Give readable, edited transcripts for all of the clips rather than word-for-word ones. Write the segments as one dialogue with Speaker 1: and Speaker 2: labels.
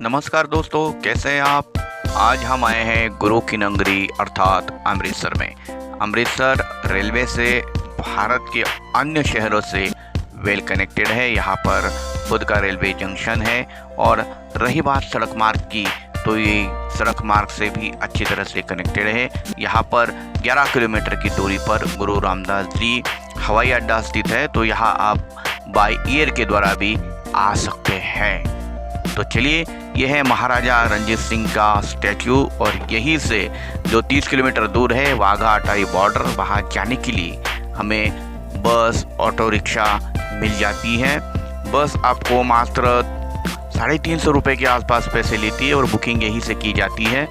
Speaker 1: नमस्कार दोस्तों, कैसे हैं आप। आज हम आए हैं गुरु की नगरी अर्थात अमृतसर में। अमृतसर रेलवे से भारत के अन्य शहरों से वेल कनेक्टेड है। यहाँ पर खुद का रेलवे जंक्शन है। और रही बात सड़क मार्ग की, तो ये सड़क मार्ग से भी अच्छी तरह से कनेक्टेड है। यहाँ पर 11 किलोमीटर की दूरी पर गुरु रामदास जी हवाई अड्डा स्थित है। तो यहाँ आप बाय एयर के द्वारा भी आ सकते हैं। तो चलिए, यह है महाराजा रणजीत सिंह का स्टैच्यू और यहीं से जो 30 किलोमीटर दूर है वाघा अटारी बॉर्डर, वहाँ जाने के लिए हमें बस ऑटो रिक्शा मिल जाती है। बस आपको मात्र 350 रुपये के आसपास पैसे लेती है और बुकिंग यहीं से की जाती है।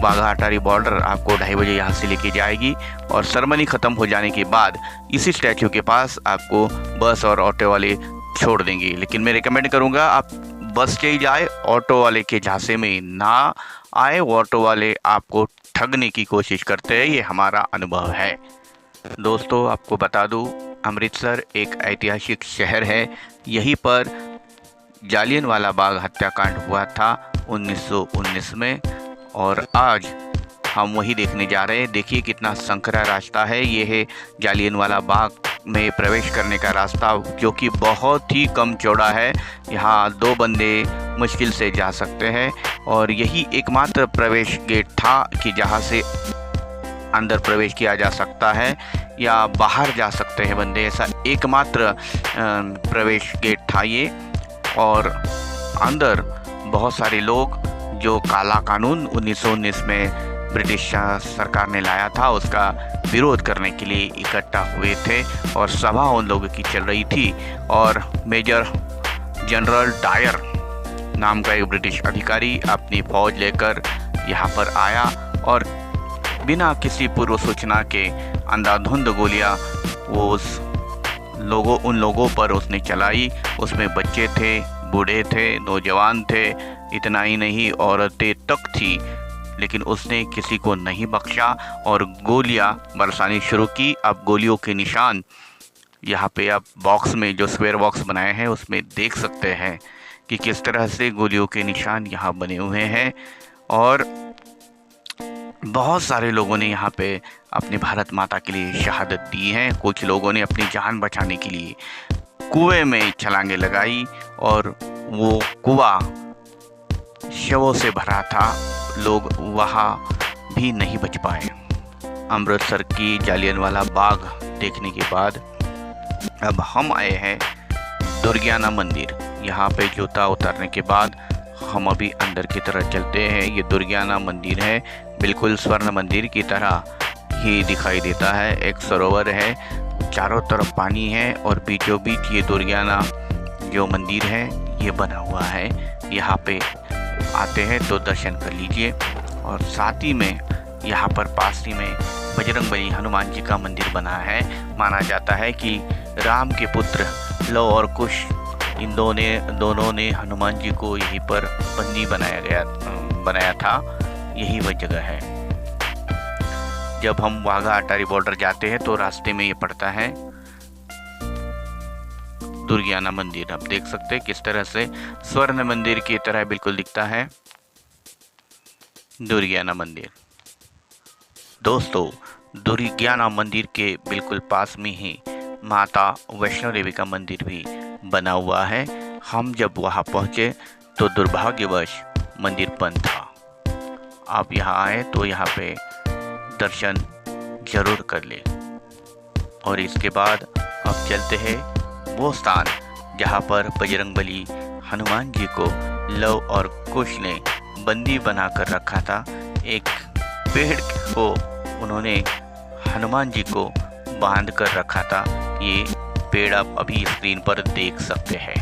Speaker 1: वाघा अटारी बॉर्डर आपको 2:30 बजे यहाँ से लेके जाएगी और सेरेमनी ख़त्म हो जाने के बाद इसी स्टैच्यू के पास आपको बस और ऑटो वाले छोड़ देंगे। लेकिन मैं रिकमेंड करूँगा आप बस से ही जाए, ऑटो वाले के झांसे में ना आए। वो ऑटो वाले आपको ठगने की कोशिश करते हैं, ये हमारा अनुभव है। दोस्तों, आपको बता दूं, अमृतसर एक ऐतिहासिक शहर है। यहीं पर जालियनवाला बाग हत्याकांड हुआ था 1919 में और आज हम वही देखने जा रहे हैं। देखिए कितना संकरा रास्ता है। ये है जालियनवाला बाग में प्रवेश करने का रास्ता, जो कि बहुत ही कम चौड़ा है। यहाँ 2 बंदे मुश्किल से जा सकते हैं और यही एकमात्र प्रवेश गेट था कि जहाँ से अंदर प्रवेश किया जा सकता है या बाहर जा सकते हैं बंदे। ऐसा एकमात्र प्रवेश गेट था ये। और अंदर बहुत सारे लोग जो काला कानून 1919 में ब्रिटिश सरकार ने लाया था उसका विरोध करने के लिए इकट्ठा हुए थे और सभा उन लोगों की चल रही थी। और मेजर जनरल डायर नाम का एक ब्रिटिश अधिकारी अपनी फौज लेकर यहाँ पर आया और बिना किसी पूर्व सूचना के अंधाधुंध गोलियाँ उन लोगों पर उसने चलाई। उसमें बच्चे थे, बूढ़े थे, नौजवान थे, इतना ही नहीं औरतें तक थी। लेकिन उसने किसी को नहीं बख्शा और गोलियां बरसानी शुरू की। अब गोलियों के निशान यहाँ पे आप बॉक्स में जो स्क्वायर बॉक्स बनाए हैं उसमें देख सकते हैं कि किस तरह से गोलियों के निशान यहाँ बने हुए हैं। और बहुत सारे लोगों ने यहाँ पे अपनी भारत माता के लिए शहादत दी है। कुछ लोगों ने अपनी जान बचाने के लिए कुएं में छलांगे लगाई और वो कुआं शवों से भरा था। लोग वहाँ भी नहीं बच पाए। अमृतसर की जालियनवाला बाग देखने के बाद अब हम आए हैं दुर्गियाना मंदिर। यहाँ पे जूता उतारने के बाद हम अभी अंदर की तरफ चलते हैं। ये दुर्गियाना मंदिर है, बिल्कुल स्वर्ण मंदिर की तरह ही दिखाई देता है। एक सरोवर है, चारों तरफ पानी है और बीचों बीच ये दुर्गियाना जो मंदिर है ये बना हुआ है। यहाँ पे आते हैं तो दर्शन कर लीजिए। और साथ ही में यहाँ पर पास ही में बजरंगबली हनुमान जी का मंदिर बना है। माना जाता है कि राम के पुत्र लव और कुश इन दोनों ने हनुमान जी को यहीं पर बंदी बनाया था। यही वह जगह है। जब हम वाघा अटारी बॉर्डर जाते हैं तो रास्ते में ये पड़ता है दुर्गियाना मंदिर। आप देख सकते हैं किस तरह से स्वर्ण मंदिर की तरह बिल्कुल दिखता है दुर्गियाना मंदिर। दोस्तों, दुर्गियाना मंदिर के बिल्कुल पास में ही माता वैष्णो देवी का मंदिर भी बना हुआ है। हम जब वहां पहुंचे तो दुर्भाग्यवश मंदिर बंद था। आप यहाँ आए तो यहाँ पे दर्शन जरूर कर ले। और इसके बाद हम चलते हैं वो स्थान जहाँ पर बजरंगबली हनुमान जी को लव और कुश ने बंदी बनाकर रखा था। एक पेड़ को उन्होंने हनुमान जी को बांध कर रखा था। ये पेड़ आप अभी स्क्रीन पर देख सकते हैं।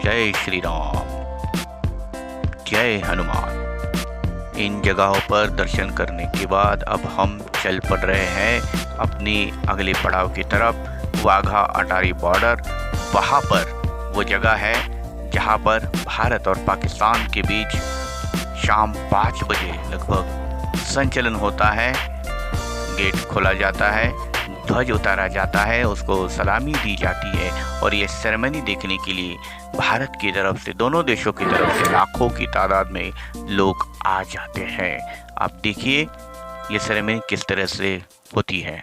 Speaker 1: जय श्री राम, जय हनुमान। इन जगहों पर दर्शन करने के बाद अब हम चल पड़ रहे हैं अपनी अगले पड़ाव की तरफ, वाघा अटारी बॉर्डर। वहाँ पर वो जगह है जहाँ पर भारत और पाकिस्तान के बीच शाम 5 बजे लगभग संचलन होता है। गेट खोला जाता है, ध्वज उतारा जाता है, उसको सलामी दी जाती है और ये सेरेमनी देखने के लिए भारत की तरफ से, दोनों देशों की तरफ से लाखों की तादाद में लोग आ जाते हैं। आप देखिए ये सेरेमनी किस तरह से होती है।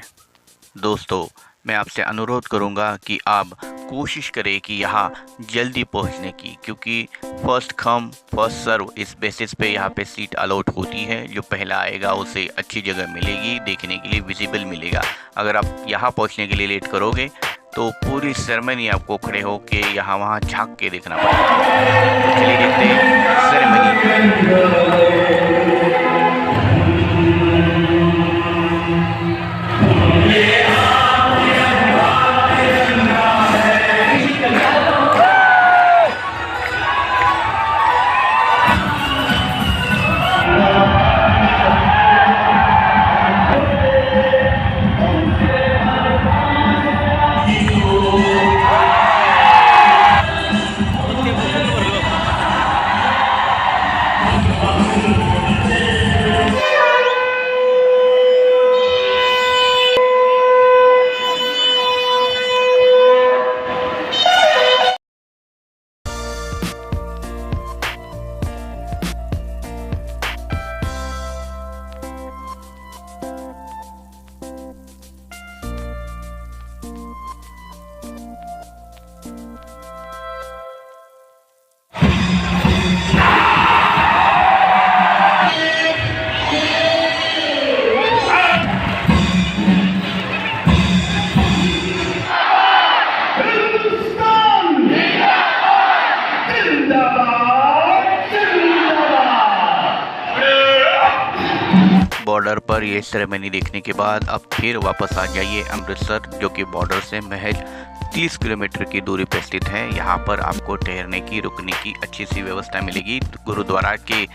Speaker 1: दोस्तों, मैं आपसे अनुरोध करूंगा कि आप कोशिश करें कि यहाँ जल्दी पहुँचने की, क्योंकि फर्स्ट कम फर्स्ट सर्व इस बेसिस पे यहाँ पे सीट अलॉट होती है। जो पहला आएगा उसे अच्छी जगह मिलेगी, देखने के लिए विजिबल मिलेगा। अगर आप यहाँ पहुँचने के लिए लेट करोगे तो पूरी सेरेमनी आपको खड़े होके यहाँ वहाँ झाँक के देखना पड़ेगा। तो चलिए देखते हैं सेरेमनी। बॉर्डर पर ये सेरेमनी देखने के बाद अब फिर वापस आ जाइए अमृतसर, जो कि बॉर्डर से महज 30 किलोमीटर की दूरी पर स्थित है। यहाँ पर आपको ठहरने की, रुकने की अच्छी सी व्यवस्था मिलेगी। गुरुद्वारा के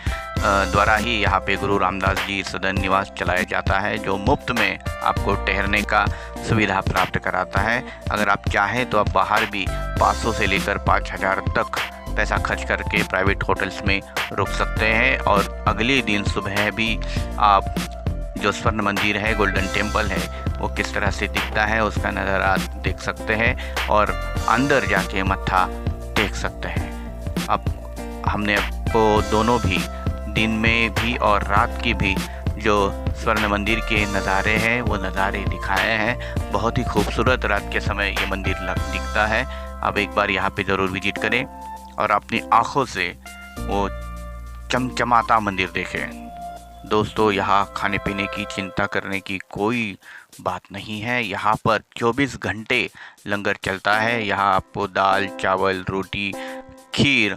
Speaker 1: द्वारा ही यहाँ पे गुरु रामदास जी सदन निवास चलाया जाता है, जो मुफ्त में आपको ठहरने का सुविधा प्राप्त कराता है। अगर आप चाहें तो आप बाहर भी 500 से लेकर 5000 तक पैसा खर्च करके प्राइवेट होटल्स में रुक सकते हैं। और अगले दिन सुबह भी आप जो स्वर्ण मंदिर है, गोल्डन टेम्पल है, वो किस तरह से दिखता है उसका नज़ारा देख सकते हैं और अंदर जाके मत्था टेक सकते हैं। अब हमने आपको दोनों भी, दिन में भी और रात की भी, जो स्वर्ण मंदिर के नज़ारे हैं वो नज़ारे दिखाए हैं। बहुत ही खूबसूरत रात के समय ये मंदिर दिखता है। अब एक बार यहाँ पे ज़रूर विजिट करें और अपनी आँखों से वो चमचमाता मंदिर देखें। दोस्तों, यहाँ खाने पीने की चिंता करने की कोई बात नहीं है। यहाँ पर 24 घंटे लंगर चलता है। यहाँ आपको दाल, चावल, रोटी, खीर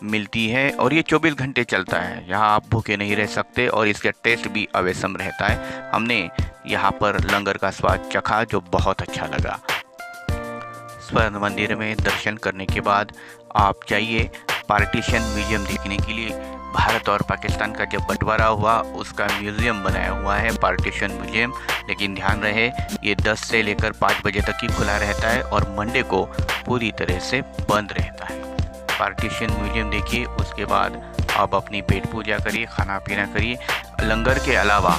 Speaker 1: मिलती है और ये 24 घंटे चलता है। यहाँ आप भूखे नहीं रह सकते और इसका टेस्ट भी अवश्यम रहता है। हमने यहाँ पर लंगर का स्वाद चखा, जो बहुत अच्छा लगा। स्वर्ण मंदिर में दर्शन करने के बाद आप जाइए पार्टीशन म्यूजियम देखने के लिए। भारत और पाकिस्तान का जब बंटवारा हुआ उसका म्यूज़ियम बनाया हुआ है, पार्टीशन म्यूजियम। लेकिन ध्यान रहे, ये 10 से लेकर 5 बजे तक ही खुला रहता है और मंडे को पूरी तरह से बंद रहता है। पार्टीशन म्यूजियम देखिए, उसके बाद आप अपनी पेट पूजा करिए, खाना पीना करिए। लंगर के अलावा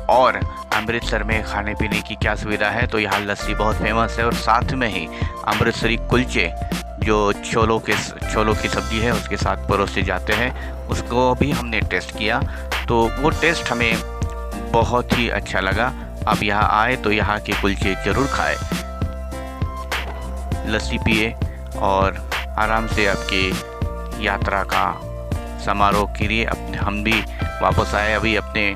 Speaker 1: और अमृतसर में खाने पीने की क्या सुविधा है, तो यहाँ लस्सी बहुत फेमस है और साथ में ही अमृतसरी कुलचे, जो छोलों की सब्ज़ी है उसके साथ परोसे जाते हैं, उसको भी हमने टेस्ट किया। तो वो टेस्ट हमें बहुत ही अच्छा लगा। आप यहाँ आए तो यहाँ के कुलचे ज़रूर खाएं, लस्सी पिए और आराम से आपकी यात्रा का समारोह करिए। हम भी वापस आए अभी अपने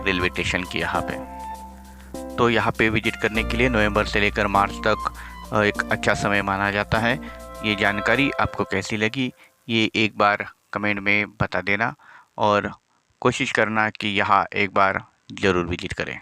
Speaker 1: रेलवे स्टेशन के यहाँ पे। तो यहाँ पे विजिट करने के लिए नवंबर से लेकर मार्च तक एक अच्छा समय माना जाता है। ये जानकारी आपको कैसी लगी, ये एक बार कमेंट में बता देना और कोशिश करना कि यहाँ एक बार ज़रूर विजिट करें।